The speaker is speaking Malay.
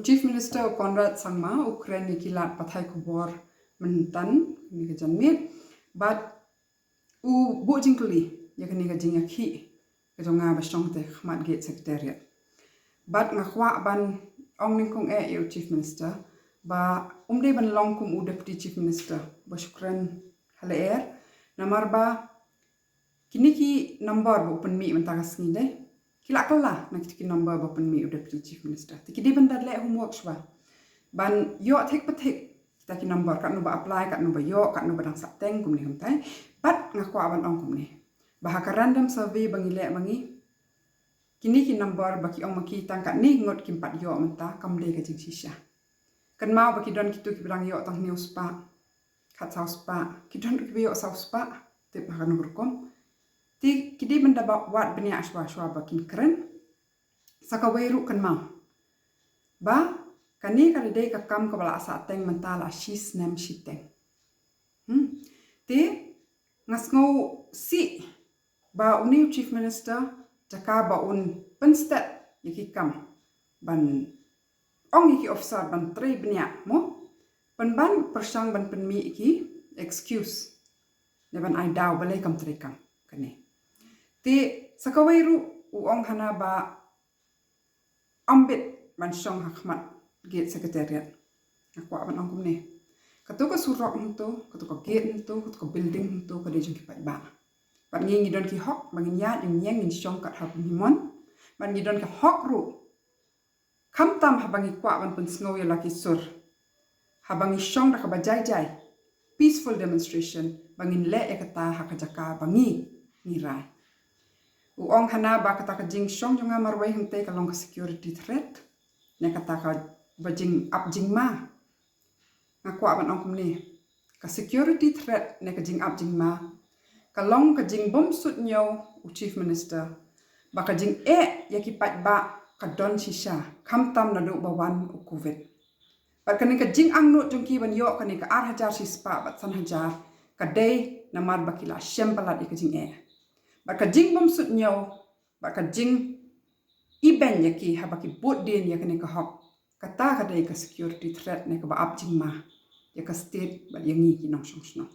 Chief Minister Konrad Sangma Ukraine ni kilat pathai kubor mentan ni ke janmit but bu jingkuli ya kini ke jing yakhi ke jonga basong te khmat gate secretariat but ngakwa ban ong ningkung eu Chief Minister ba umde ban long kum deputy Chief Minister ba shukran hale namar ba kini ki number bu penmi mentakas ni deh kila kala nak ki number ba penmi deputy Chief Minister tiki di bandar le homework shwa ban yo thik pathik kita ki number kat nu ba apply kat nu ba yo kat nu ba dang sateng kum ni humtai but ngakwa ban ong kum ni bah ka random survey bangi le mangi kini ki number ba ki ong maki tang kat ni ngot kim pat yo menta kam le ka jing shisha kan mau ba ki don ki tu ki bang yo tang news pa kat saus pa ki don ki yo saus pa te ba kan rukom ti ki di benda ba wat benya ashwa ba kin keren sakaweru kan mau ba kani Kadei ka kam ka bala sa teng mentala shis nem shiteng te ngasngo si ba uni Chief Minister jaka ba un penstat yaki kam ban ong yaki officer ban tre benya mo ban persang ban penmi iki excuse ne ban ai daw bale kam tre kam kani te sakaweru uong hana ba ambit ban shong hakmat gate secretariat aku aban angkum ni katu ka surok nto katu ka gate nto katu ka building nto ka dejung ki Paidbah ban ngi don ki hok bangin ya nyeng ni shong kat hab himon ban ngi don ki hok ru kam tam habangi kwa ban pun sngow ya laki sur habangi shong da ka bajai jai peaceful demonstration bangin le ya kata hakajaka bangi nirai uong hana ba kata ka jing shong jonga marwai hente ka long ka security threat ne kata ka bajing up jing ma ngaku aban ongkum ni ka security threat ne ka jing up jing ma ka long ka jing bom Suidñiew Chief Minister ba ka jing yaki Paidbah ka don shisha kam tam na do bawan covid ba ka ni ka jing ang no jongki ban yo ka ni ka 8,000 sispa bat 1,000 Kadei namar bakila shempalat ka jing ba ka jing bom Suidñiew ba ka jing iben yaki habaki bot din yakani ka hok kata Kadei ka security threat ne ka ba up jing ma ya ka state ba yangi ki nong shong shong